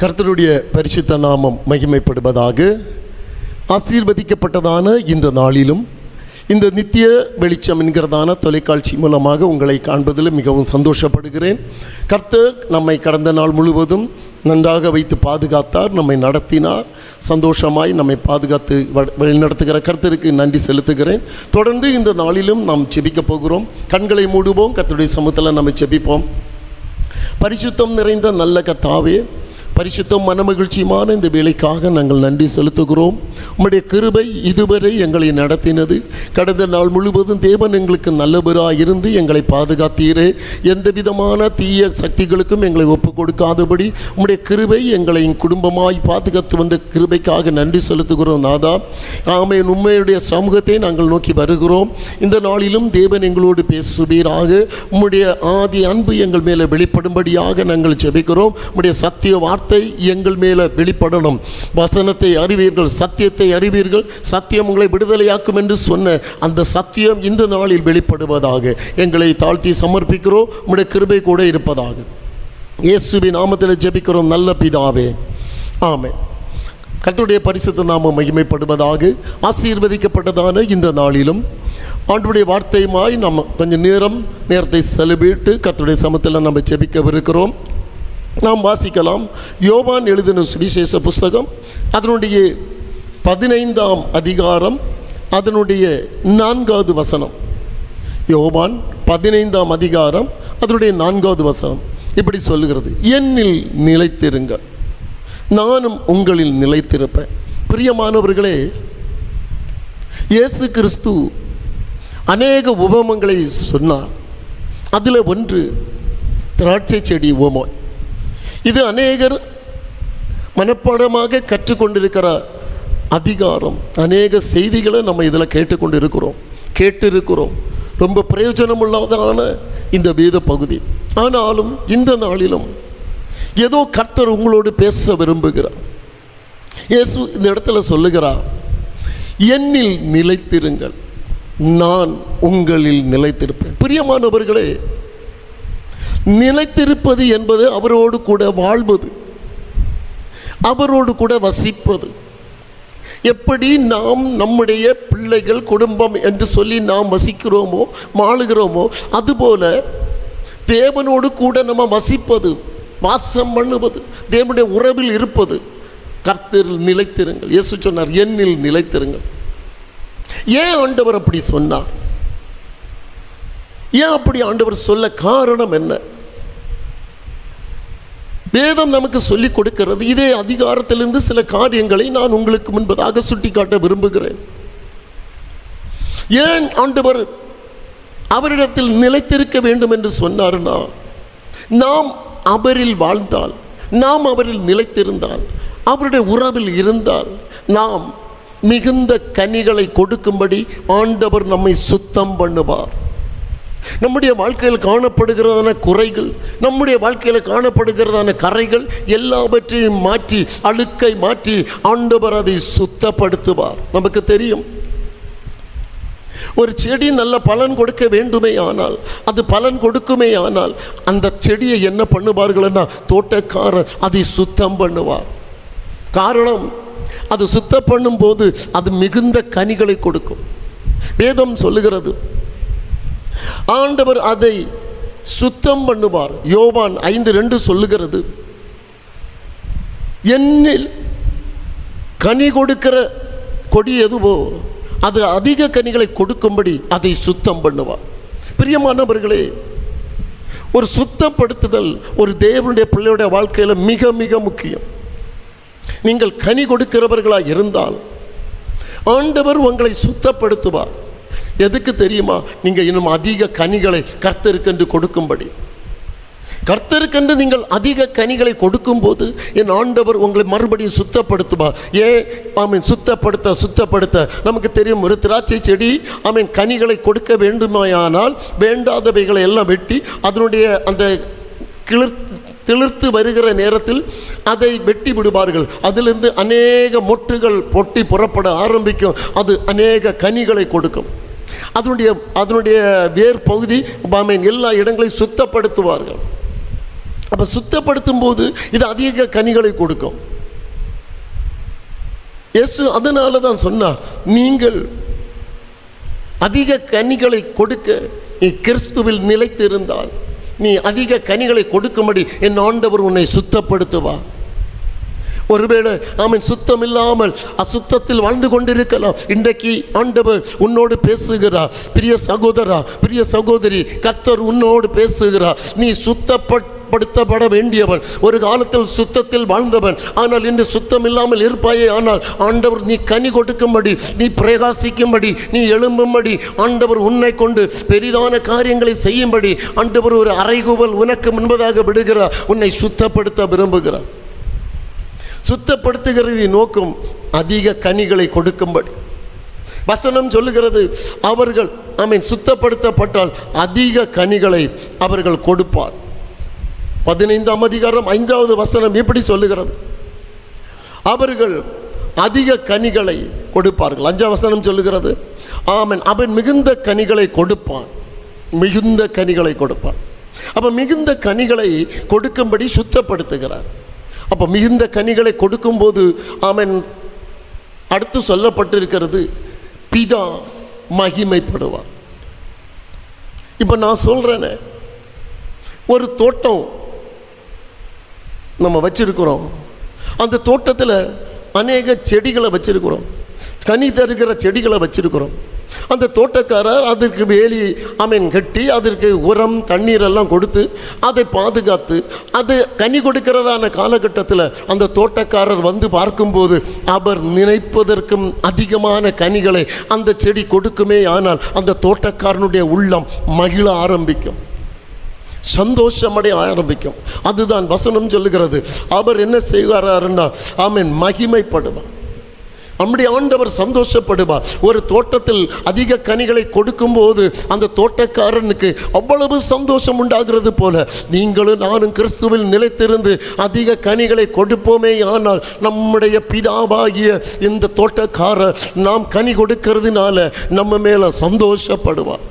கர்த்தருடைய பரிசுத்த நாமம் மகிமைப்படுவதாக. ஆசீர்வதிக்கப்பட்டதான இந்த நாளிலும் இந்த நித்திய வெளிச்சம் என்கிறதான தொலைக்காட்சி மூலமாக உங்களை காண்பதில் மிகவும் சந்தோஷப்படுகிறேன். கர்த்தர் நம்மை கடந்த நாள் முழுவதும் நன்றாக வைத்து பாதுகாத்தார், நம்மை நடத்தினார். சந்தோஷமாய் நம்மை பாதுகாத்து வழிநடத்துகிற கர்த்தருக்கு நன்றி செலுத்துகிறேன். தொடர்ந்து இந்த நாளிலும் நாம் ஜெபிக்கப் போகிறோம். கண்களை மூடுவோம், கர்த்தருடைய சமூகத்தில் நம்ம ஜெபிப்போம். பரிசுத்தம் நிறைந்த நல்ல கர்த்தாவே, பரிசுத்தம் மனமகிழ்ச்சியுமான இந்த வேலைக்காக நாங்கள் நன்றி செலுத்துகிறோம். உம்முடைய கிருபை இதுவரை எங்களை நடத்தினது. கடந்த நாள் முழுவதும் தேவன் எங்களுக்கு நல்லவராக இருந்து எங்களை பாதுகாத்தீரே. எந்த விதமான தீய சக்திகளுக்கும் எங்களை ஒப்புக் கொடுக்காதபடி உம்முடைய கிருபை எங்களை குடும்பமாய் பாதுகாத்து வந்த கிருபைக்காக நன்றி செலுத்துகிறோம். நாதா, ஆமென். உம்முடைய சமூகத்தை நாங்கள் நோக்கி வருகிறோம். இந்த நாளிலும் தேவன் எங்களோடு பேசுவீராக. உம்முடைய ஆதி அன்பு எங்கள் மேலே வெளிப்படும்படியாக நாங்கள் ஜெபிக்கிறோம். உம்முடைய சத்திய வார்த்தை எங்கள் மேல வெளிப்படணும். வசனத்தை அறிவீர்கள், சத்தியத்தை அறிவீர்கள், சத்தியம் உங்களை விடுதலையாக்கும் என்று சொன்ன அந்த சத்தியம் இந்த நாளில் வெளிப்படுவதாக எங்களை தாழ்த்தி சமர்ப்பிக்கிறோம். உம்முடைய கிருபை கூட இருப்பதாக இயேசுவின் நாமத்தில் ஜெபிக்கிறோம் நல்ல பிதாவே, ஆமென். கர்த்தருடைய பரிசுத்த நாமம் மகிமைப்படுவதாக. ஆசீர்வதிக்கப்பட்டதான இந்த நாளிலும் ஆண்டவருடைய வார்த்தையுமாய் நம்ம கொஞ்சம் நேரத்தை செலவிட்டு கர்த்தருடைய சமூகத்தில் நம்ம ஜெபிக்கவிருக்கிறோம். நாம் வாசிக்கலாம். யோவான் எழுதின சுவிசேஷ புஸ்தகம் அதனுடைய 15ஆம் அதிகாரம் அதனுடைய 4வது வசனம். யோவான் 15ஆம் அதிகாரம் அதனுடைய 4வது வசனம் இப்படி சொல்லுகிறது: என்னில் நிலைத்திருங்கள், நானும் உங்களில் நிலைத்திருப்பேன். பிரியமானவர்களே, இயேசு கிறிஸ்து அநேக உபமங்களை சொன்னார். அதில் ஒன்று திராட்சை செடி உபமை. இது அநேகர் மனப்பாடமாக கற்றுக்கொண்டிருக்கிற அதிகாரம். அநேக செய்திகளை நம்ம இதில் கேட்டிருக்கிறோம். ரொம்ப பிரயோஜனமுள்ளதான இந்த வேத பகுதி. ஆனாலும் இந்த நாளிலும் ஏதோ கர்த்தர் உங்களோடு பேச விரும்புகிறார். இயேசு இந்த இடத்துல சொல்லுகிறார், என்னில் நிலைத்திருங்கள், நான் உங்களில் நிலைத்திருப்பேன். பிரியமானவர்களே, நிலைத்திருப்பது என்பது அவரோடு கூட வாழ்வது, அவரோடு கூட வசிப்பது. எப்படி நாம் நம்முடைய பிள்ளைகள், குடும்பம் என்று சொல்லி நாம் வசிக்கிறோமோ வாழுகிறோமோ, அதுபோல தேவனோடு கூட நம்ம வசிப்பது, வாசம் பண்ணுவது, தேவனுடைய உறவில் இருப்பது. கர்த்தரில் நிலைத்திருங்கள். இயேசு சொன்னார், என்னில் நிலைத்திருங்கள். ஏன் ஆண்டவர் அப்படி சொன்னார்? ஏன் அப்படி ஆண்டவர் சொல்ல காரணம் என்ன? வேதம் நமக்கு சொல்லிக் கொடுக்கிறது. இதே அதிகாரத்திலிருந்து சில காரியங்களை நான் உங்களுக்கு முன்பதாக சுட்டிக்காட்ட விரும்புகிறேன். ஏன் ஆண்டவர் அவரிடத்தில் நிலைத்திருக்க வேண்டும் என்று சொன்னார்னா, நாம் அவரில் வாழ்ந்தால், நாம் அவரில் நிலைத்திருந்தால், அவருடைய உறவில் இருந்தால், நாம் மிகுந்த கனிகளை கொடுக்கும்படி ஆண்டவர் நம்மை சுத்தம் பண்ணுவார். நம்முடைய வாழ்க்கையில் காணப்படுகிறதான குறைகள், நம்முடைய வாழ்க்கையில் காணப்படுகிறதான கரைகள் எல்லாவற்றையும் மாற்றி, அழுக்கை மாற்றி ஆண்டவர் அதை சுத்தப்படுத்துவார். நமக்கு தெரியும், ஒரு செடி நல்ல பலன் கொடுக்க வேண்டுமே ஆனால், அது பலன் கொடுக்குமே ஆனால், அந்த செடியை என்ன பண்ணுவார்கள்னா, தோட்டக்காரர் அதை சுத்தம் பண்ணுவார். காரணம், அது சுத்தம் பண்ணும்போது அது மிகுந்த கனிகளை கொடுக்கும். வேதம் சொல்லுகிறது, ஆண்டவர் அதை சுத்தம் பண்ணுவார். யோவான் 5:2 சொல்லுகிறது, என்னில் கனி கொடுக்கிற கொடி எதுவோ அது அதிக கனிகளை கொடுக்கும்படி அதை சுத்தம் பண்ணுவார். பிரியமானவர்களே, ஒரு சுத்தப்படுத்துதல் ஒரு தேவனுடைய பிள்ளையுடைய வாழ்க்கையில் மிக மிக முக்கியம். நீங்கள் கனி கொடுக்கிறவர்களாக இருந்தால் ஆண்டவர் உங்களை சுத்தப்படுத்துவார். எதுக்கு தெரியுமா? நீங்கள் இன்னும் அதிக கனிகளை கர்த்தருக்கென்று கொடுக்கும்படி. கர்த்தருக்கென்று நீங்கள் அதிக கனிகளை கொடுக்கும்போது என் ஆண்டவர் உங்களை மறுபடியும் சுத்தப்படுத்துவார். ஏன்? ஆமீன். சுத்தப்படுத்த நமக்கு தெரியும், ஒரு திராட்சை செடி ஆமீன் கனிகளை கொடுக்க வேண்டுமானால் வேண்டாதவைகளை எல்லாம் வெட்டி அதனுடைய அந்த திளிர்த்து வருகிற நேரத்தில் அதை வெட்டி விடுவார்கள். அதிலிருந்து அநேக மொட்டுகள் பொட்டி புறப்பட ஆரம்பிக்கும். அது அநேக கனிகளை கொடுக்கும். அதனுடைய வேர் பகுதி எல்லா இடங்களையும் சுத்தப்படுத்துவார்கள். அப்போ சுத்தப்படுத்தும் போது இது அதிக கனிகளை கொடுக்கும். இயேசு அதனால தான் சொன்னார், நீங்கள் அதிக கனிகளை கொடுக்க நீ கிறிஸ்துவில் நிலைத்திருந்தால் நீ அதிக கனிகளை கொடுக்கும்படி என் ஆண்டவர் உன்னை சுத்தப்படுத்துவார். ஒருவேளை சுத்தம் இல்லாமல் அசுத்தத்தில் வாழ்ந்து கொண்டிருக்கலாம். இன்றைக்கு ஆண்டவர் உன்னோடு பேசுகிறார். பிரிய சகோதரா, பிரிய சகோதரி, கர்த்தர் உன்னோடு பேசுகிறார். நீ சுத்தப்படுத்தப்பட வேண்டியவன். ஒரு காலத்தில் சுத்தத்தில் வாழ்ந்தவன், ஆனால் இன்று சுத்தம் இல்லாமல் இருப்பாயே. ஆனால் ஆண்டவர் நீ கனி கொடுக்கும்படி, நீ பிரகாசிக்கும்படி, நீ எழும்பும்படி ஆண்டவர் உன்னை கொண்டு பெரிதான காரியங்களை செய்யும்படி ஆண்டவர் ஒரு அறைகூவல் உனக்கு முன்பதாக விடுகிறார். உன்னை சுத்தப்படுத்த விரும்புகிறார். சுத்தப்படுத்துகிறது நோக்கம் அதிக கனிகளை கொடுக்கும்படி. வசனம் சொல்லுகிறது, அவர்கள் சுத்தப்படுத்தப்பட்டால் அதிக கனிகளை அவர்கள் கொடுப்பார். 15ஆம் அதிகாரம் 5வது வசனம் எப்படி சொல்லுகிறது? அவர்கள் அதிக கனிகளை கொடுப்பார்கள். 5ஆம் வசனம் சொல்லுகிறது, அவன் மிகுந்த கனிகளை கொடுப்பான். மிகுந்த கனிகளை கொடுப்பான். அப்ப மிகுந்த கனிகளை கொடுக்கும்படி சுத்தப்படுத்துகிறார். அப்போ மிகுந்த கனிகளை கொடுக்கும்போது அடுத்து சொல்லப்பட்டிருக்கிறது, பிதா மகிமைப்படுவார். இப்போ நான் சொல்கிறேனே, ஒரு தோட்டம் நம்ம வச்சிருக்கிறோம். அந்த தோட்டத்தில் அநேக செடிகளை வச்சிருக்கிறோம், கனி தருகிற செடிகளை வச்சிருக்கிறோம். அந்த தோட்டக்காரர் அதற்கு வேலி கட்டி அதற்கு உரம் தண்ணீர் எல்லாம் கொடுத்து அதை பாதுகாத்து அது கனி கொடுக்கிறதான காலகட்டத்தில் அந்த தோட்டக்காரர் வந்து பார்க்கும்போது அவர் நினைப்பதற்கும் அதிகமான கனிகளை அந்த செடி கொடுக்குமே. ஆனால் அந்த தோட்டக்காரனுடைய உள்ளம் மகிழ ஆரம்பிக்கும், சந்தோஷமடைய ஆரம்பிக்கும். அதுதான் வசனம் சொல்லுகிறது. அவர் என்ன செய்வார்னா மகிமைப்படுவார். நம்முடைய ஆண்டவர் சந்தோஷப்படுவார். ஒரு தோட்டத்தில் அதிக கனிகளை கொடுக்கும்போது அந்த தோட்டக்காரனுக்கு அவ்வளவு சந்தோஷம் உண்டாகிறது போல நீங்களும் நானும் கிறிஸ்துவில் நிலைத்திருந்து அதிக கனிகளை கொடுப்போமே. ஆனால் நம்முடைய பிதாவாகிய இந்த தோட்டக்காரர் நாம் கனி கொடுக்கிறதுனால நம்ம மேல சந்தோஷப்படுவார்.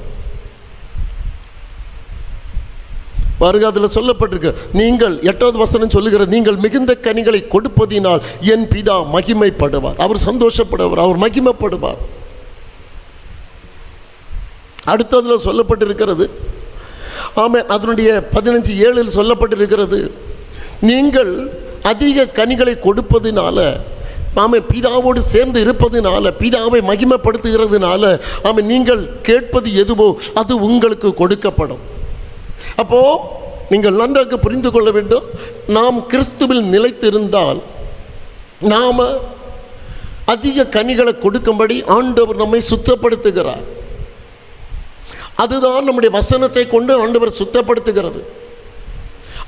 பாருங்க, அதில் சொல்லப்பட்டிருக்கு, நீங்கள் 8வது வசனம் சொல்லுகிறது, நீங்கள் மிகுந்த கனிகளை கொடுப்பதினால் என் பிதா மகிமைப்படுவார். அவர் சந்தோஷப்படுவார், அவர் மகிமைப்படுவார். அடுத்ததில் சொல்லப்பட்டிருக்கிறது, அதனுடைய 15:7 சொல்லப்பட்டிருக்கிறது, நீங்கள் அதிக கனிகளை கொடுப்பதினால பிதாவோடு சேர்ந்து இருப்பதினால, பிதாவை மகிமைப்படுத்துகிறதுனால நீங்கள் கேட்பது எதுவோ அது உங்களுக்கு கொடுக்கப்படும். அப்போ நீங்கள் நன்றாக புரிந்து கொள்ள வேண்டும், நாம் கிறிஸ்துவில் நிலைத்திருந்தால் நாம அதிக கனிகளை கொடுக்கும்படி ஆண்டவர் நம்மை சுத்தப்படுத்துகிறார். அதுதான் நம்முடைய வசனத்தை கொண்டு ஆண்டவர் சுத்தப்படுத்துகிறது.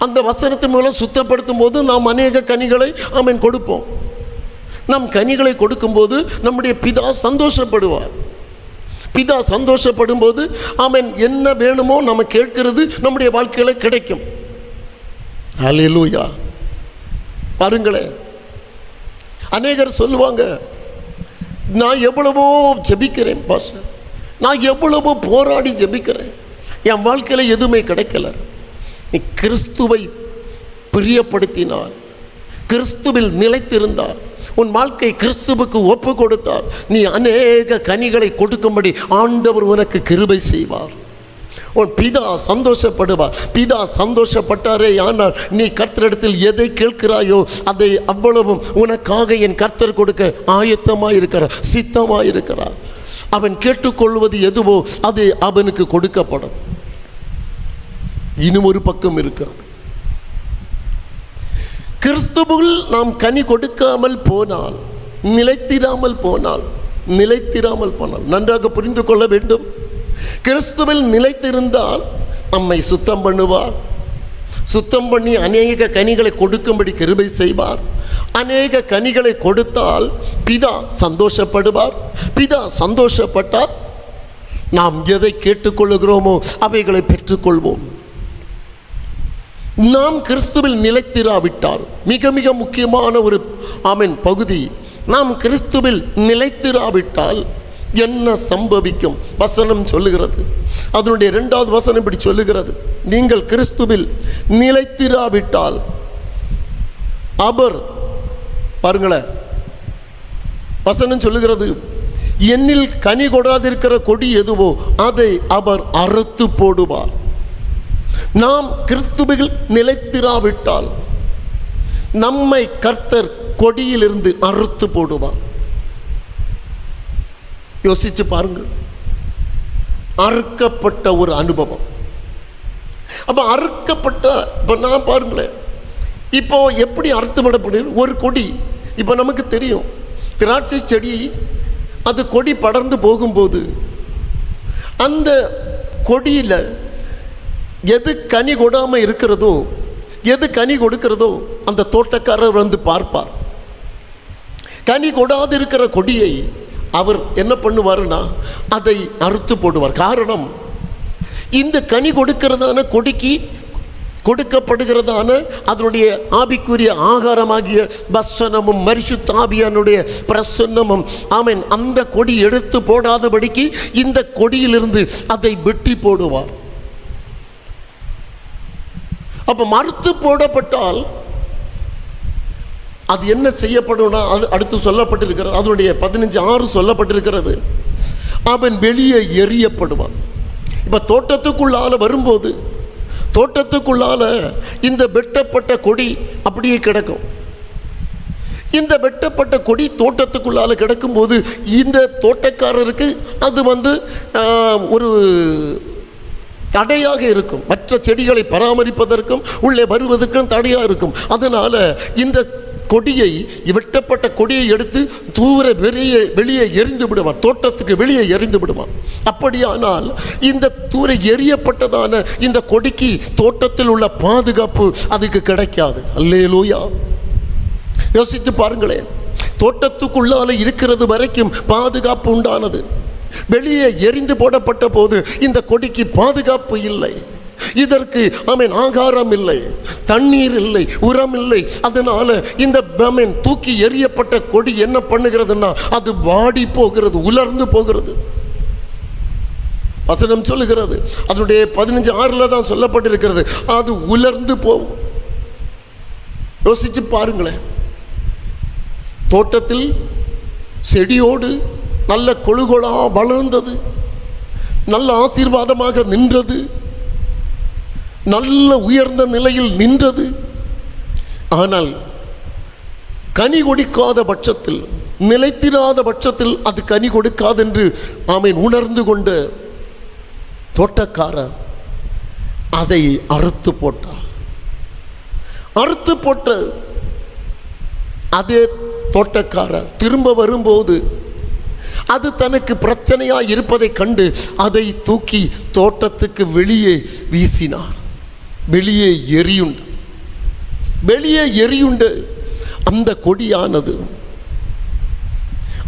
அந்த வசனத்தின் மூலம் சுத்தப்படுத்தும் போது நாம் அநேக கனிகளை கொடுப்போம். நாம் கனிகளை கொடுக்கும்போது நம்முடைய பிதா சந்தோஷப்படுவார். பிதா சந்தோஷப்படும் போது என்ன வேணுமோ நம்ம கேட்கிறது நம்முடைய வாழ்க்கையில கிடைக்கும். ஹல்லேலூயா. பாருங்களேன், அநேகர் சொல்லுவாங்க, நான் எவ்வளவோ ஜெபிக்கிறேன் பாஸ்டர், நான் எவ்வளவோ போராடி ஜெபிக்கிறேன், என் வாழ்க்கையில எதுவுமே கிடைக்கல. நீ கிறிஸ்துவை பிரியப்படுத்தினால், கிறிஸ்துவில் நிலைத்திருந்தால், உன் வாழ்க்கை கிறிஸ்துவுக்கு ஒப்பு கொடுத்தால் நீ அநேக கனிகளை கொடுக்கும்படி ஆண்டவர் உனக்கு கிருபை செய்வார். உன் பிதா சந்தோஷப்படுவார். பிதா சந்தோஷப்பட்டாரே ஆனால் நீ கர்த்தரிடத்தில் எதை கேட்கிறாயோ அதை அவ்வளவும் உனக்காக என் கர்த்தர் கொடுக்க ஆயத்தமாயிருக்கிறார், சித்தமாயிருக்கிறார். அவன் கேட்டுக்கொள்வது எதுவோ அது அவனுக்கு கொடுக்கப்படும். இன்னும் ஒரு பக்கம் இருக்கிறது, கிறிஸ்துவுக்குள் நாம் கனி கொடுக்காமல் போனால், நிலைத்திராமல் போனால் நன்றாக புரிந்து கொள்ள வேண்டும். கிறிஸ்துவில் நிலைத்திருந்தால் நம்மை சுத்தம் பண்ணுவார். சுத்தம் பண்ணி அநேக கனிகளை கொடுக்கும்படி கிருபை செய்வார். அநேக கனிகளை கொடுத்தால் பிதா சந்தோஷப்படுவார். பிதா சந்தோஷப்பட்டால் நாம் எதை கேட்டுக்கொள்ளுகிறோமோ அவைகளை பெற்றுக்கொள்வோம். நாம் கிறிஸ்துவில் நிலைத்திராவிட்டால், மிக மிக முக்கியமான ஒரு பகுதி, நாம் கிறிஸ்துவில் நிலைத்திராவிட்டால் என்ன சம்பவிக்கும்? வசனம் சொல்லுகிறது, அதனுடைய 2வது வசனம் இப்படி சொல்லுகிறது, நீங்கள் கிறிஸ்துவில் நிலைத்திராவிட்டால் அவர், பாருங்களேன் வசனம் சொல்லுகிறது, என்னில் கனி கொடாதிருக்கிற கொடி எதுவோ அதை அவர் அறுத்து போடுவார். நாம் கிறிஸ்துவில் நிலைத்திராவிட்டால் நம்மை கர்த்தர் கொடியிலிருந்து அறுத்து போடுவார். யோசிச்சு பாருங்கள், அறுக்கப்பட்ட ஒரு அனுபவம். அப்ப அறுக்கப்பட்ட, இப்ப நான் பாருங்களேன், இப்போ எப்படி அறுத்துவிடப்படுது ஒரு கொடி? இப்ப நமக்கு தெரியும், திராட்சை செடி அது கொடி படர்ந்து போகும்போது அந்த கொடியில எது கனி கொடாம இருக்கிறதோ, எது கனி கொடுக்கிறதோ அந்த தோட்டக்காரர் வந்து பார்ப்பார். கனி கொடாது இருக்கிற கொடியை அவர் என்ன பண்ணுவாருன்னா அதை அறுத்து போடுவார். காரணம், இந்த கனி கொடுக்கிறதான கொடிக்கு கொடுக்கப்படுகிறதான அதனுடைய ஆவிக்குரிய ஆகாரமாகிய வசனமும் பரிசுத்த ஆவியானுடைய பிரசன்னமும், ஆமென், அந்த கொடி எடுத்து போடாதபடிக்கு இந்த கொடியிலிருந்து அதை வெட்டி போடுவார். அப்ப மறுத்து போடப்பட்டால் அது என்ன செய்யப்படும்னா, அது அடுத்து சொல்லப்பட்டிருக்கிறது, அதனுடைய 15:6 சொல்லப்பட்டிருக்கிறது, அவன் வெளியே எறியப்படுவான். இப்ப தோட்டத்துக்குள்ளால வரும்போது, தோட்டத்துக்குள்ளால இந்த வெட்டப்பட்ட கொடி அப்படியே கிடக்கும். இந்த வெட்டப்பட்ட கொடி தோட்டத்துக்குள்ளால கிடக்கும்போது இந்த தோட்டக்காரருக்கு அது வந்து ஒரு தடையாக இருக்கும். மற்ற செடிகளை பராமரிப்பதற்கும் உள்ளே வருவதற்கும் தடையாக இருக்கும். அதனால இந்த கொடியை, வெட்டப்பட்ட கொடியை எடுத்து தூர வெளியே எரிந்து விடுவான், தோட்டத்துக்கு வெளியே எரிந்து விடுவான். அப்படியானால் இந்த தூர எரியப்பட்டதான இந்த கொடிக்கு தோட்டத்தில் உள்ள பாதுகாப்பு அதுக்கு கிடைக்காது. அல்லேலூயா. யோசித்து பாருங்களேன், தோட்டத்துக்குள்ளால இருக்கிறது வரைக்கும் பாதுகாப்பு உண்டானது. வெளியே எரிந்து போடப்பட்ட போது இந்த கொடிக்கு பாதுகாப்பு இல்லை. இதற்கு ஆமென் ஆகாரம் இல்லை, தண்ணீர் இல்லை, உரம் இல்லை. அதனால இந்த தூக்கி எறியப்பட்ட கொடி என்ன பண்ணுகிறதுன்னா அது வாடி போகிறது, உலர்ந்து போகிறது. வசனம் சொல்லுகிறது, அதனுடைய 15:6 தான் சொல்லப்பட்டிருக்கிறது, அது உலர்ந்து போகும். யோசிச்சு பாருங்களேன், தோட்டத்தில் செடியோடு நல்ல கொழுகொளா வளர்ந்தது, நல்ல ஆசீர்வாதமாக நின்றது, நல்ல உயர்ந்த நிலையில் நின்றது. ஆனால் கனி கொடுக்காத பட்சத்தில், நிலைத்திராத பட்சத்தில் அது கனி கொடுக்காது என்று ஆமென் உணர்ந்து கொண்ட தோட்டக்காரர் அதை அறுத்து போட்டார். அறுத்து போட்ட அதே தோட்டக்காரர் திரும்ப வரும்போது அது தனக்கு பிரச்சனையா இருப்பதை கண்டு அதை தூக்கி தோட்டத்துக்கு வெளியே வீசினார். வெளியே எரியுண்டு, வெளியே எரியுண்டு அந்த கொடியானது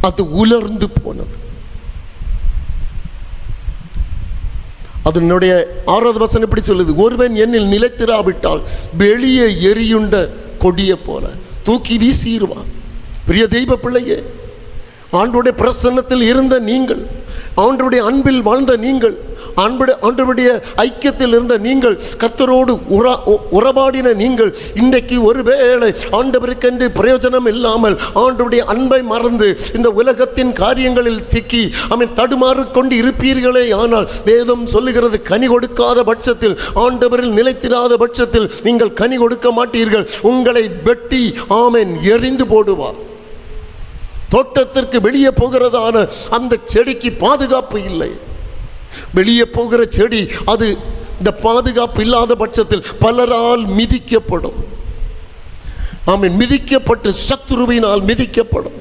அது உலர்ந்து போனது. அதனுடைய 6வது வசனம் இப்படி சொல்லுது, ஒருவன் என்னில் நிலைத்திராவிட்டால் வெளியே எரியுண்ட கொடியை போல தூக்கி வீசிடுவான். பிரிய தெய்வ பிள்ளையே, ஆண்டவருடைய பிரசன்னத்தில் இருந்த நீங்கள், ஆண்டவருடைய அன்பில் வாழ்ந்த நீங்கள், ஆண்டவருடைய ஐக்கியத்தில் இருந்த நீங்கள், கர்த்தரோடு உறவாடின நீங்கள், இன்றைக்கு ஒருவேளை ஆண்டவருக்கென்று பிரயோஜனம் இல்லாமல் ஆண்டவருடைய அன்பை மறந்து இந்த உலகத்தின் காரியங்களில் திக்கி அவன் தடுமாறு கொண்டு இருப்பீர்களே. ஆனால் வேதம் சொல்லுகிறது, கனி கொடுக்காத பட்சத்தில், ஆண்டவரில் நிலைத்திராத பட்சத்தில் நீங்கள் கனி கொடுக்க மாட்டீர்கள். உங்களை வெட்டி ஆமென் எரிந்து போடுவார். தோட்டத்திற்கு வெளியே போகிறதான அந்த செடிக்கு பாதுகாப்பு இல்லை. வெளியே போகிற செடி அது இந்த பாதுகாப்பு இல்லாத பட்சத்தில் பலரால் மிதிக்கப்படும். ஆமென், மிதிக்கப்பட்டு சத்துருவினால் மிதிக்கப்படும்.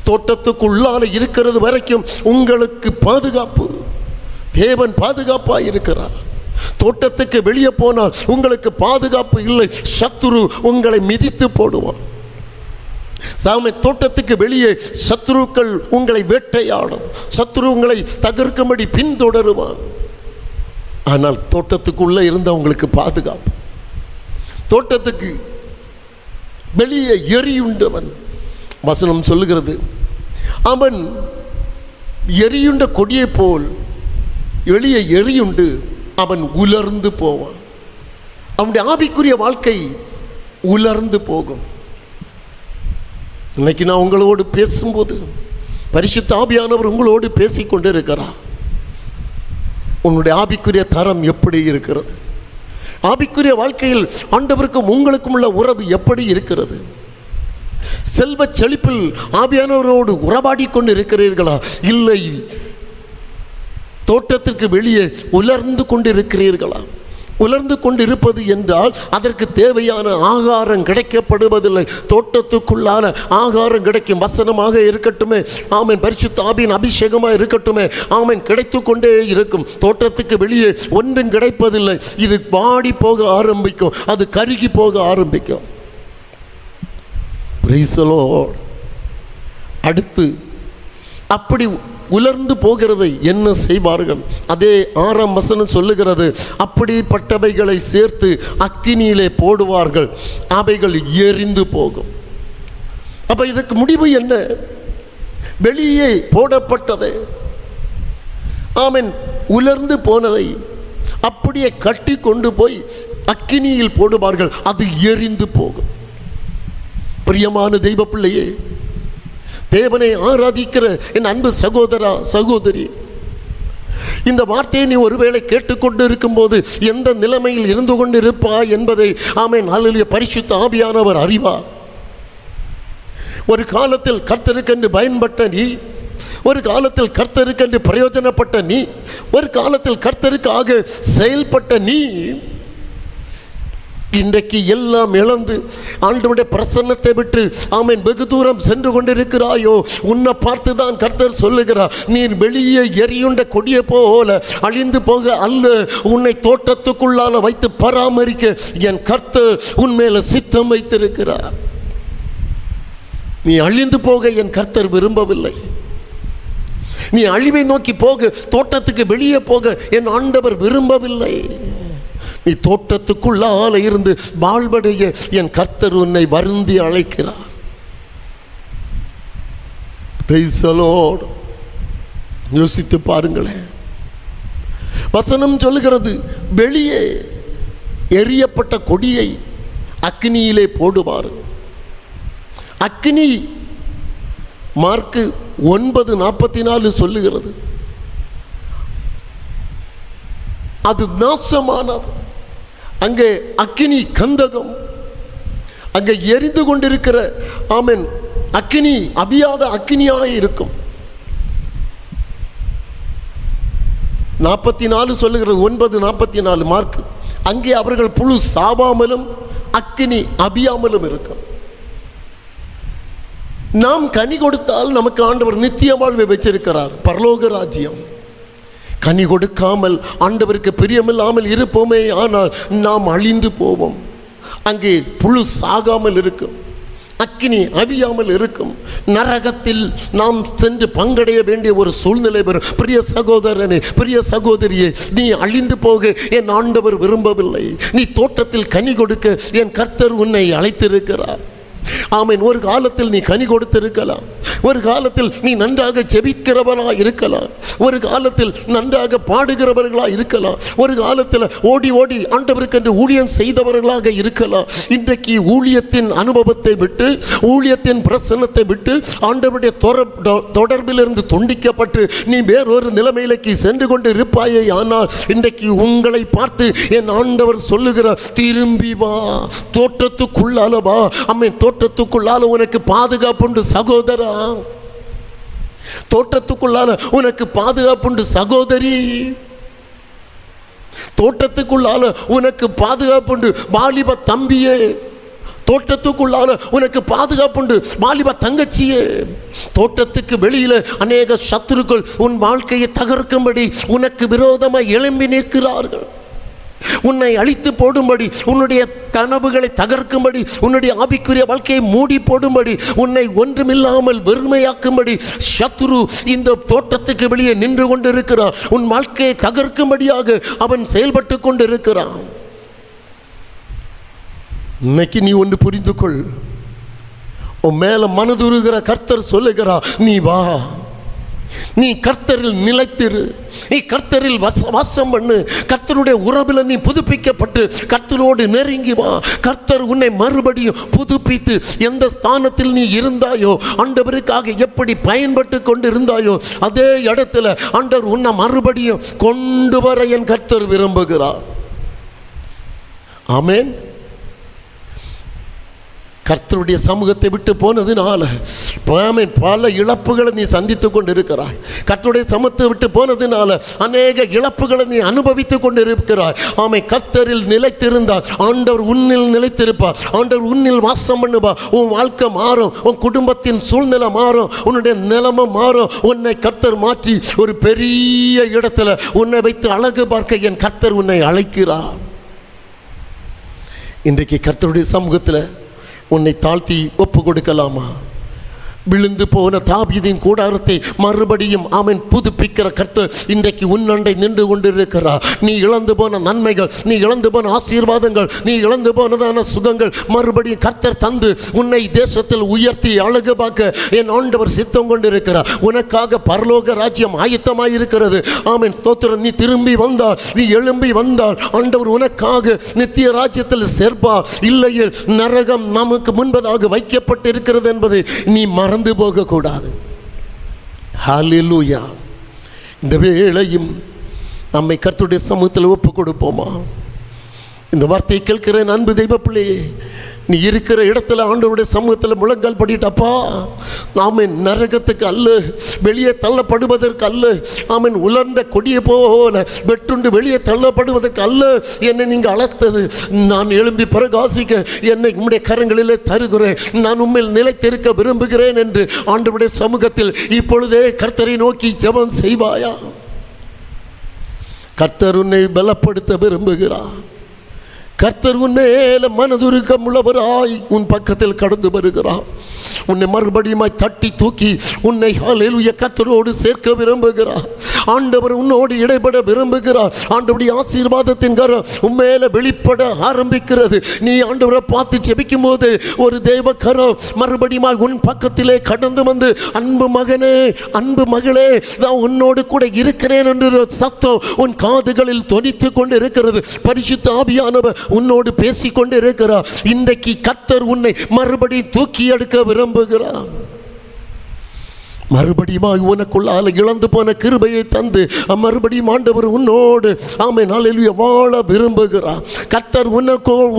தோட்டத்துக்குள்ளால இருக்கிறது வரைக்கும் உங்களுக்கு பாதுகாப்பு, தேவன் பாதுகாப்பாக இருக்கிறார். தோட்டத்துக்கு வெளியே போனால் உங்களுக்கு பாதுகாப்பு இல்லை, சத்துரு உங்களை மிதித்து போடுவான். தோட்டத்துக்கு வெளியே சத்துருக்கள் உங்களை வேட்டையாடும், சத்துரு உங்களை தகர்க்கும்படி பின்தொடருவான். ஆனால் தோட்டத்துக்குள்ள இருந்த உங்களுக்கு பாதுகாப்பு. தோட்டத்துக்கு வெளியே எரியுண்டவன், வசனம் சொல்லுகிறது, அவன் எரியுண்ட கொடியை போல் எளிய எரியுண்டு அவன் உலர்ந்து போவான். அவனுடைய ஆவிக்குரிய வாழ்க்கை உலர்ந்து போகும். இன்னைக்கு நான் உங்களோடு பேசும்போது பரிசுத்த ஆவியானவர் உங்களோடு பேசிக்கொண்டு இருக்கிறார். உன்னுடைய ஆவிக்குரிய தரம் எப்படி இருக்கிறது? ஆவிக்குரிய வாழ்க்கையில் ஆண்டவருக்கும் உங்களுக்கும் உள்ள உறவு எப்படி இருக்கிறது? செல்வ செழிப்பில் ஆவியானவரோடு உறவாடி கொண்டு இருக்கிறீர்களா? இல்லை தோட்டத்திற்கு வெளியே உலர்ந்து கொண்டு இருக்கிறீர்களா? உலர்ந்து கொண்டு இருப்பது என்றால் அதற்கு தேவையான ஆகாரம் கிடைக்கப்படுவதில்லை. தோட்டத்துக்குள்ளான ஆகாரம் கிடைக்கும். வசனமாக இருக்கட்டுமே, ஆமென், பரிசுத்த ஆவியின் அபிஷேகமாக இருக்கட்டுமே, ஆமென், கிடைத்து கொண்டே இருக்கும். தோட்டத்துக்கு வெளியே ஒன்றும் கிடைப்பதில்லை. இது வாடி போக ஆரம்பிக்கும், அது கருகி போக ஆரம்பிக்கும். Praise the Lord. அடுத்து அப்படி உலர்ந்து போகிறதை என்ன செய்வார்கள்? அதே 6ஆம் வசனம் சொல்லுகிறது, அப்படிப்பட்டவைகளை சேர்த்து அக்கினியிலே போடுவார்கள், அவைகள் எரிந்து போகும். அப்ப இதற்கு முடிவு என்ன? வெளியே போடப்பட்டதை, ஆமென், உலர்ந்து போனதை அப்படியே கட்டி கொண்டு போய் அக்கினியில் போடுவார்கள், அது எரிந்து போகும். பிரியமான தெய்வ பிள்ளையே, தேவனை ஆராதிக்கிற என் அன்பு சகோதரா சகோதரி, இந்த வார்த்தையை நீ ஒருவேளை கேட்டுக்கொண்டு இருக்கும்போது எந்த நிலைமையில் இருந்து கொண்டு இருப்பாய் என்பதை, ஆமென், அல்லேலூயா, பரிசுத்த ஆவியானவர் அறிவார். ஒரு காலத்தில் கர்த்தருக்கென்று பயன்பட்ட நீ, ஒரு காலத்தில் கர்த்தருக்கென்று பிரயோஜனப்பட்ட நீ, ஒரு காலத்தில் கர்த்தருக்காக செயல்பட்ட நீ, இன்றைக்கு எல்லாம் இழந்து ஆண்டவருடைய பிரசன்னத்தை விட்டு, ஆமென், வெகு தூரம் சென்று கொண்டிருக்கிறாயோ? உன்னை பார்த்து தான் கர்த்தர் சொல்லுகிறார், நீர் வெளியே எரியுண்ட கொடியை போல அழிந்து போக அல்ல, உன்னை தோட்டத்துக்குள்ளால வைத்து பராமரிக்க என் கர்த்தர் உன்மேல சித்தம் வைத்திருக்கிறார். நீ அழிந்து போக என் கர்த்தர் விரும்பவில்லை. நீ அழிவை நோக்கி போக, தோட்டத்துக்கு வெளியே போக என் ஆண்டவர் விரும்பவில்லை. நீ தோட்டத்துக்குள்ளால இருந்து வாழ்வடைய என் கர்த்தர் உன்னை வருந்தி அழைக்கிறார். Praise the Lord. யோசித்து பாருங்களேன். வசனம் சொல்லுகிறது, வெளியே எரியப்பட்ட கொடியை அக்னியிலே போடுவார். அக்னி மார்க்கு 9:44 சொல்லுகிறது, அது நாசமானது. அங்கே அக்கினி கந்தகம், அங்கே எரிந்து கொண்டிருக்கிற, ஆமென், அக்கினி அபியாத அக்கினியாக இருக்கும். 44 சொல்லுகிறது, 9:44 மார்க். அங்கே அவர்கள் புழு சாவாமலும் அக்கினி அபியாமலும் இருக்கும். நாம் கனி கொடுத்தால் நமக்கு ஆண்டவர் நித்திய வாழ்வை வச்சிருக்கிறார், பரலோக ராஜ்யம். கனி கொடுக்காமல் ஆண்டவருக்கு பிரியமில்லாமல் இருப்போமே ஆனால் நாம் அழிந்து போவோம். அங்கே புழு சாகாமல் இருக்கும், அக்கினி அவியாமல் இருக்கும். நரகத்தில் நாம் சென்று பங்கடைய வேண்டிய ஒரு சூழ்நிலை வரும். பிரிய சகோதரனே, பிரிய சகோதரியே, நீ அழிந்து போக என் ஆண்டவர் விரும்பவில்லை. நீ தோட்டத்தில் கனி கொடுக்க என் கர்த்தர் உன்னை அழைத்திருக்கிறார். ஆமென். ஒரு காலத்தில் நீ கனி கொடுத்திருக்கலாம், ஒரு காலத்தில் நீ நன்றாக ஜெபிக்கிறவனா இருக்கலாம், ஒரு காலத்தில் நன்றாக பாடுகிறவர்களா இருக்கலாம், ஒரு காலத்தில் ஓடி ஓடி ஆண்டவருக்கென்று ஊழியம் செய்தவர்களாக இருக்கலாம். இன்றைக்கு ஊழியத்தின் அனுபவத்தை விட்டு, ஊழியத்தின் பிரசன்னத்தை விட்டு, ஆண்டவருடைய தொடர்பிலிருந்து துண்டிக்கப்பட்டு நீ வேறொரு நிலைமையிലേക്ക് சென்று கொண்டு இருப்பாயே. ஆனால் இன்றைக்கு உங்களை பார்த்து என் ஆண்டவர் சொல்லுகிறார், திரும்பி வா, தோட்டத்துக்குள்ளால வா. ஆமென். தோட்டத்துக்குள்ளால உனக்கு பாதுகாப்புண்டு சகோதரா, தோட்டத்துக்குள்ளால உனக்கு பாதுகாப்புண்டு சகோதரி, தோட்டத்துக்குள்ளால உனக்கு பாதுகாப்புண்டு வாலிப தம்பியே, தோட்டத்துக்குள்ளால உனக்கு பாதுகாப்புண்டு வாலிப தங்கச்சியே. தோட்டத்துக்கு வெளியில அநேக சத்துருக்கள் உன் வாழ்க்கையை தகர்க்கும்படி உனக்கு விரோதமாக எழும்பி நிற்கிறார்கள். உன்னை அழித்து போடும்படி, உன்னுடைய கனவுகளை தகர்க்கும்படி, உன்னுடைய ஆவிக்குரிய வாழ்க்கையை மூடி போடும்படி, உன்னை ஒன்றுமில்லாமல் வெறுமையாக்கும்படி சத்துரு இந்த தோட்டத்துக்கு வெளியே நின்று கொண்டிருக்கிறான். உன் வாழ்க்கையை தகர்க்கும்படியாக அவன் செயல்பட்டு கொண்டிருக்கிறான். இன்னைக்கு நீ ஒன்று புரிந்து கொள், உன் மேல மனதுருகிற கர்த்தர் சொல்லுகிறார், நீ வா, நீ கர்த்தரில் நிலைத்திரு, நீ கர்த்தரில் வாசம் பண்ணு. கர்த்தருடைய உறவில் நீ புதுப்பிக்கப்பட்டு கர்த்தரோடு நெருங்கி வா. கர்த்தர் உன்னை மறுபடியும் புதுப்பித்து எந்த ஸ்தானத்தில் நீ இருந்தாயோ, ஆண்டவருக்காக எப்படி பயன்பட்டு கொண்டு இருந்தாயோ, அதே இடத்துல ஆண்டவர் உன்னை மறுபடியும் கொண்டு வர என் கர்த்தர் விரும்புகிறார். ஆமென். கர்த்தருடைய சமூகத்தை விட்டு போனதுனால பல இழப்புகளை நீ சந்தித்து கொண்டு இருக்கிறாய். கர்த்தருடைய சமூகத்தை விட்டு போனதுனால அநேக இழப்புகளை நீ அனுபவித்து கொண்டு இருக்கிறாய். கர்த்தரில் நிலைத்திருந்தால் ஆண்டவர் உன்னில் நிலைத்திருப்பார். ஆண்டவர் உன்னில் வாசம் பண்ணுவார். உன் வாழ்க்கை மாறும், உன் குடும்பத்தின் சூழ்நிலை மாறும், உன்னுடைய நிலைமை மாறும். உன்னை கர்த்தர் மாற்றி ஒரு பெரிய இடத்துல உன்னை வைத்து அழகு பார்க்க என் கர்த்தர் உன்னை அழைக்கிறார். இன்றைக்கு கர்த்தருடைய சமூகத்தில் உன்னை தாழ்த்தி ஒப்பு கொடுக்கலாமா? விழுந்து போன தாவீதின் கூடாரத்தை மறுபடியும் புதுப்பிக்கிற கர்த்தர் இன்றைக்கு உன்னண்டை நின்று கொண்டிருக்கிறார். நீ இழந்து போன நன்மைகள், நீ இழந்து போன ஆசீர்வாதங்கள், நீ இழந்து போனதான சுகங்கள் மறுபடியும் கர்த்தர் தந்து உன்னை தேசத்தில் உயர்த்தி அழகு பார்க்க என் ஆண்டவர் சித்தம் கொண்டிருக்கிறார். உனக்காக பரலோக ராஜ்யம் ஆயத்தமாக இருக்கிறது. ஸ்தோத்திரம். நீ திரும்பி வந்தால், நீ எழும்பி வந்தால் ஆண்டவர் உனக்காக நித்திய ராஜ்யத்தில் சேர்ப்பார். இல்லையே நரகம் நமக்கு முன்பதாக வைக்கப்பட்டிருக்கிறது என்பதை நீ மறந்து போகக்கூடாது. ஹல்லேலூயா. இந்த வேளையும் நம்மை கர்த்தருடைய சமூகத்தில் ஒப்பு கொடுப்போமா? இந்த வார்த்தையை கேட்கிறேன் அன்பு தெய்வ பிள்ளையே. நீ இருக்கிற இடத்துல ஆண்டவருடைய சமூகத்தில் முழங்கால் படிட்டப்பா, நரகத்துக்கு அல்ல, வெளியே தள்ளப்படுவதற்கு அல்ல, உலர்ந்த கொடியை போல வெட்டுண்டு வெளியே தள்ளப்படுவதற்கு அல்ல என்னை நீங்கள் அழைத்தது. நான் எழும்பி பிரகாசிக்க என்னை உம்முடைய கரங்களிலே தருகிறேன். நான் உண்மையில் நிலைத்திருக்க விரும்புகிறேன் என்று ஆண்டவருடைய சமூகத்தில் இப்பொழுதே கர்த்தரை நோக்கி ஜெபம் செய்வாயா? கர்த்தர் உன்னை பலப்படுத்த விரும்புகிறார். கர்த்தர் உன் மேல மனதுருக்கம் உள்ளவராய் உன் பக்கத்தில் கடந்து வருகிறார். உன்னை மறுபடியும் தட்டி தூக்கி உன்னை ஹல்லேலூயா கர்த்தரோடு சேர்க்க விரும்புகிறார். ஆண்டவர் உன்னோடு இடைப்பட விரும்புகிறார். ஆண்டவருடைய ஆசீர்வாதத்தின் கரம் உன் மேல வெளிப்பட ஆரம்பிக்கிறது. நீ ஆண்டவரை பார்த்து ஜெபிக்கும் போது ஒரு தேவ கரம் மறுபடியும் உன் பக்கத்திலே கடந்து வந்து, அன்பு மகனே, அன்பு மகளே, நான் உன்னோடு கூட இருக்கிறேன் என்ற சத்தம் உன் காதுகளில் தொனித்து கொண்டு இருக்கிறது. பரிசுத்த ஆவியானவர் உன்னோடு பேசிக்கொண்டு இருக்கிறார். இன்றைக்கு கர்த்தர் உன்னை மறுபடியும் தூக்கி எடுக்க விரும்புகிறார். மறுபடியும் உனக்குள்ளால இழந்து போன கிருபையை தந்து மறுபடியும் ஆண்டவர் உன்னோடு ஹல்லேலூயா வாழ விரும்புகிறார். கர்த்தர்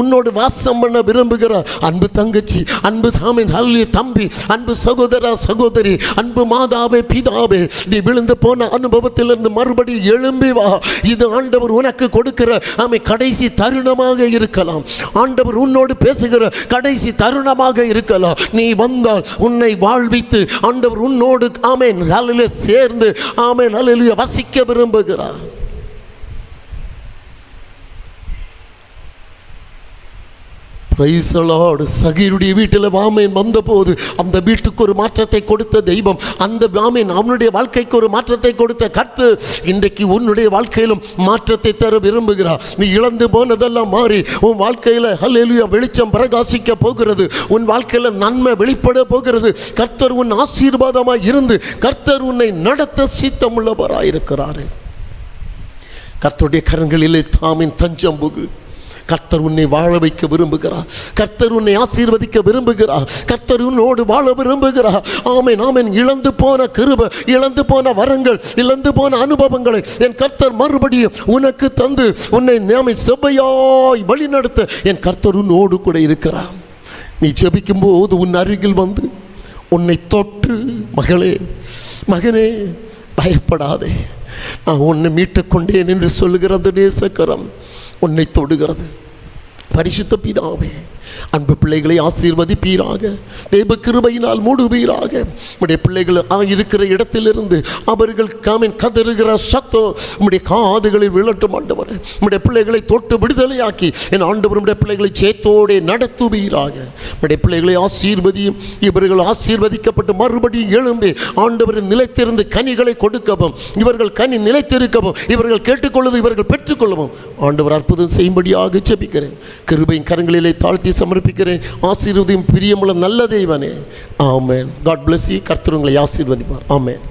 உன்னோடு வாசம் பண்ண விரும்புகிறார். அன்பு தங்கச்சி, அன்பு ஹல்லேலூயா தம்பி, அன்பு சகோதரா சகோதரி, அன்பு மாதாவே பிதாவே, நீ விழுந்து போன அனுபவத்திலிருந்து மறுபடியும் எழும்பி வா. இது ஆண்டவர் உனக்கு கொடுக்கிற கடைசி தருணமாக இருக்கலாம். ஆண்டவர் உன்னோடு பேசுகிற கடைசி தருணமாக இருக்கலாம். நீ வந்தால் உன்னை வாழ்வித்து ஆண்டவர் உன்னோடு சேர்ந்து வசிக்க விரும்புகிறார். சகீருடைய வீட்டில் வந்த போது அந்த வீட்டுக்கு ஒரு மாற்றத்தை கொடுத்த தெய்வம், அந்த அவனுடைய வாழ்க்கைக்கு ஒரு மாற்றத்தை கொடுத்த கர்த்தர் இன்றைக்கு உன்னுடைய வாழ்க்கையிலும் மாற்றத்தை தர விரும்புகிறார். நீ இழந்து போனதெல்லாம் மாறி உன் வாழ்க்கையில் ஹல்லேலூயா வெளிச்சம் பிரகாசிக்க போகிறது. உன் வாழ்க்கையில் நன்மை வெளிப்பட போகிறது. கர்த்தர் உன் ஆசீர்வாதமாய் இருந்து கர்த்தர் உன்னை நடத்த சித்தமுள்ளவராயிருக்கிறார். கர்த்தருடைய கரங்களிலே தஞ்சம் புகு. கர்த்தர் உன்னை வாழ வைக்க விரும்புகிறார். கர்த்தர் உன்னை ஆசீர்வதிக்க விரும்புகிறார். கர்த்தர் உன்னோடு வாழ விரும்புகிறார். இழந்து போன கிருபை, இழந்து போன வரங்கள், இழந்து போன அனுபவங்களை என் கர்த்தர் மறுபடியும் உனக்கு தந்து உன்னை செவ்வையாய் வழி நடத்த என் கர்த்தர் உன்னோடு கூட இருக்கிறார். நீ ஜெபிக்கும் போது உன் அருகில் வந்து உன்னை தொட்டு, மகளே, மகனே, பயப்படாதே, நான் உன்னை மீட்டுக்கொண்டேன் என்று சொல்லுகிற அந்த நேசக்கரம் உன்னை தொடுகிறது. பரிசுத்த பிதாவே, அன்பு பிள்ளைகளை ஆசீர்வதிப்பீராக. தேவ கிருபையினால் மூடுவீராக. உம்முடைய பிள்ளைகள் இருக்கிற இடத்திலிருந்து அவர்கள் கதறுகிற சத்தம் உம்முடைய காதுகளில் விழட்டும் ஆண்டவரே. உம்முடைய பிள்ளைகளை தொட்டு விடுதலையாக்கி என் ஆண்டவர் உம்முடைய பிள்ளைகளை சேத்தோடு நடத்துவீராக. உம்முடைய பிள்ளைகளை ஆசீர்வதியும். இவர்கள் ஆசீர்வதிக்கப்பட்டு மறுபடியும் எழும்பி ஆண்டவரின் நிலைத்திருந்து கனிகளை கொடுக்கவும், இவர்கள் கனி நிலைத்திருக்கவும், இவர்கள் கேட்டுக்கொள்வது இவர்கள் பெற்றுக்கொள்ளவும் ஆண்டவர் அற்புதம் செய்யும்படியாக ஜெபிக்கிறேன். கிருபையின் கரங்களிலே தாழ்த்தி சமர்ப்பிக்கிறேன். ஆசீர்வதியும் பிரியமுள்ள நல்ல தேவனே. ஆமென். God bless you. கர்த்தர் உங்களை ஆசீர்வதிப்பார். ஆமென்.